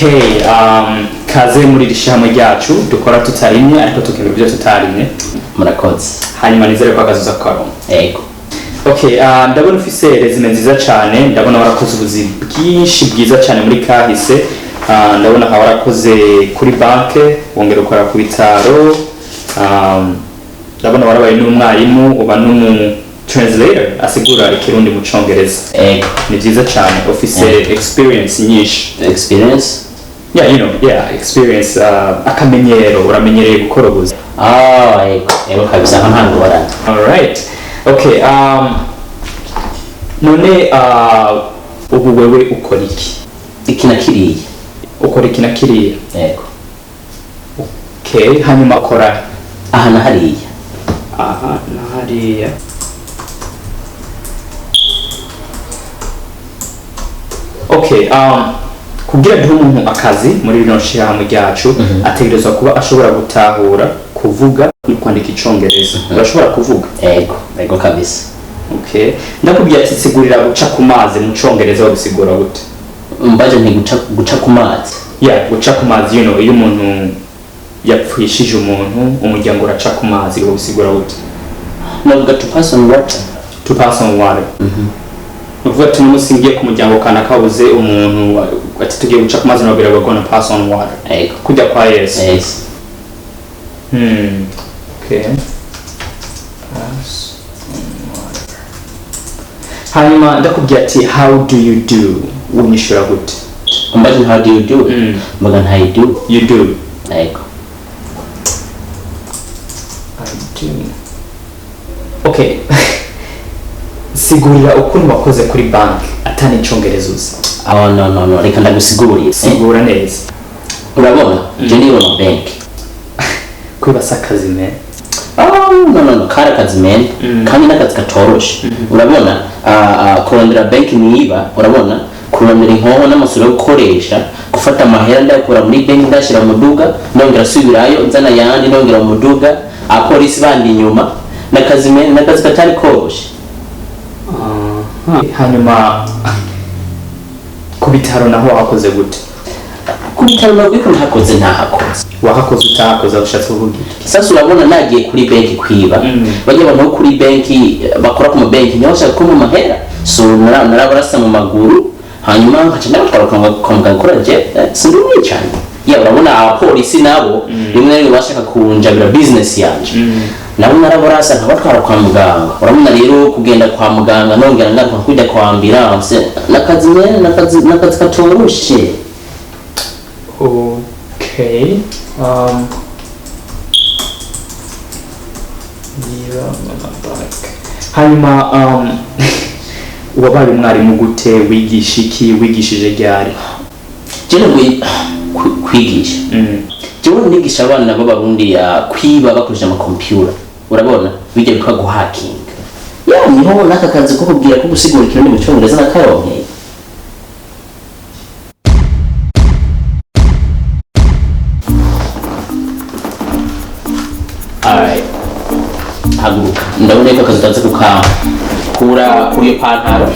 Okay, kaze muri rishamwe ryacu dukora tutarimye ariko tukemera ibyo tutarimye. Murakoze. Hanyuma nizere ko akazuza karo. Yego. Okay, ndabona ufise resume nziza cyane, ndabona warakoze ubuzi bwinshi bwiza cyane muri kahise. Ndabona ha warakoze kuri banke, wongera ukora ku bitaro. Ndabona warabaye n'umwarimu, uba n'umu translator asigura ikirundi mu Congereza. Ni byiza cyane, ufise experience nyinshi. Experience? Yeah, you know, experience, akamenyero, uramenyereye gukora ubuzi. Yego kabisa ntango warana. All right. Okay, none ubu wewe ukora iki? Ikinakiriye. Ukora ikinakiriye? Yego. Okay, hanyuma ukora aha na hariya. Aha na hariya. Okay, kugira duhe umuntu akazi muri bino shirahamwe ryacu ategerezwa kuba ashobora gutahura kuvuga no kwandika icongereza. Urashobora kuvuga? Yego kabisa. Okay, ndakubwiye ati sigurira guca ku mazi mu Congereza wabisigura gute? Mbaje nti guca ku mazi. Guca ku mazi, you know, iyo umuntu yapfishije umuntu umuryango uraca ku mazi wabisigura gute? Navuga to pass on water. To pass on water. Nuvuga ati numusingiye ku muryango kana kabuze umuntu ati tugiye guca ku mazi no birago gonna pass on water. Yego. Kujya kwa Yesu. Yes. Okay. Pass on water. Hanyuma ndakubwiye ati how do you do? Unyishura gute? Mbaje how do you do? Mbaga how you do? You do. Yego. I do. Okay. Sigurira ukuntu wakoze kuri bank atani Congereza uzi. No, reka ndagusiguriye. Sigura neza. Urabona? Je ni mu bank. Kwibasa akazi me. No, kara kazi men. Kandi nakazi katoroshe. Urabona? Kurondera bank niba, urabona? Kurondera inkoho n'amasuro yo gukoresha, gufata amahera ndakura muri bank ndashira mu duga, nongera subirayo nzana yandi nongera mu duga, apolisi bandi inyuma. Nakazi men, nakazi katari koroshe. Hanyuma ku bitaro naho wakoze gute? Ku bitaro nabwo ntakoze ntahakoze. Wahakoze utahakoze ushatse kuvuga iki? Sasa urabona nagiye kuri banki kwiba. Bajya abantu kuri banki bakora ku mabanki nyaho shaka ko mu mahera. So narabarasa mu maguru hanyuma nkaca nabatwara kwa muganga kora je sindumwe cyane. Urabona abapolisi nabo rimwe rimwe bashaka kunjabira business yanje. Nabo narabarasa nkabatwara kwa muganga. Urabona rero kugenda kwa muganga nongera ngaruka kujya kwa ambulance nakazi katoroshe. Okay. Hanyuma wabaye umwarimu gute, wigisha iki, wigishije ryari? Jewe kwigisha. Jewe nigisha abana b'Abarundi kwiba bakoresha ama computer. Urabona? Bijya bikwa guhacking. Niho naka kazi ko kubwira ko gusigura ikintu mu Congereza nakaronke. Haguruka ndabona ko akazi kaza kura kuri pantaro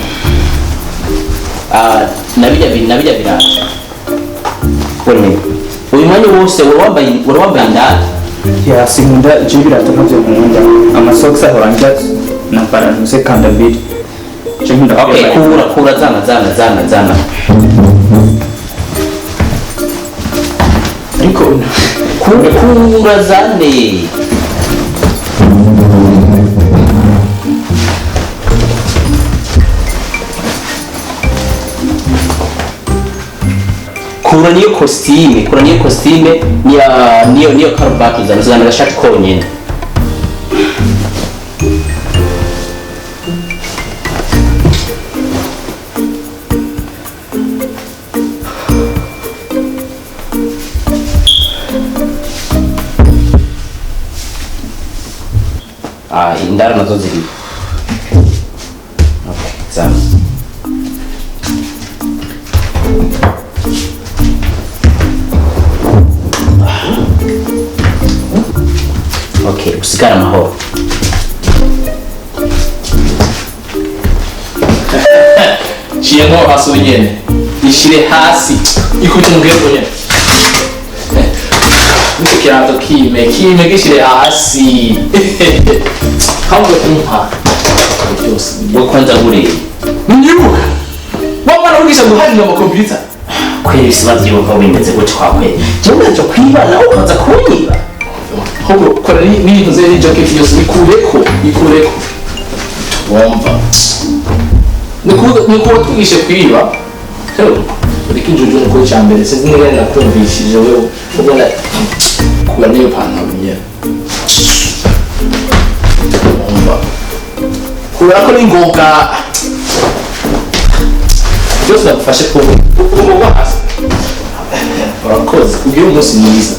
nabijya biraje wewe uyu mwanya wose wambaye ndani sinkunda je birato navyo nkunda amasocks ahoranja na paranuse kandabiri je nkunda kura zana ariko kura zane kura niyo costume niyo karuvati zana agashati konyene. Indara nazo ziri. Okay, zana. Okay, usigara amahoro. Ciye nko hasi nyene. ishire hasi ikubita umugego nyene nicyo kirato kime gishire hasi ahubwo kumpa byose we kwanza bureye nyibuka wamara ugisha guharira ama computer kwera ibibazo yuko bimeze gutyo kwakwera jewe ntacyo kwiba nawe ukaza kunyiba ahubwo kora n'ibintu ze ni jacket yose ikureko wumva niko twigishe kwiba uriko injuju niko cyambere sinzi niba nakumvishije wewe ubona kuba niyo pantaro nyene wumva kubera ko ni ngoga byose nagufashe kuba hasi urakoze ugira umunsi mwiza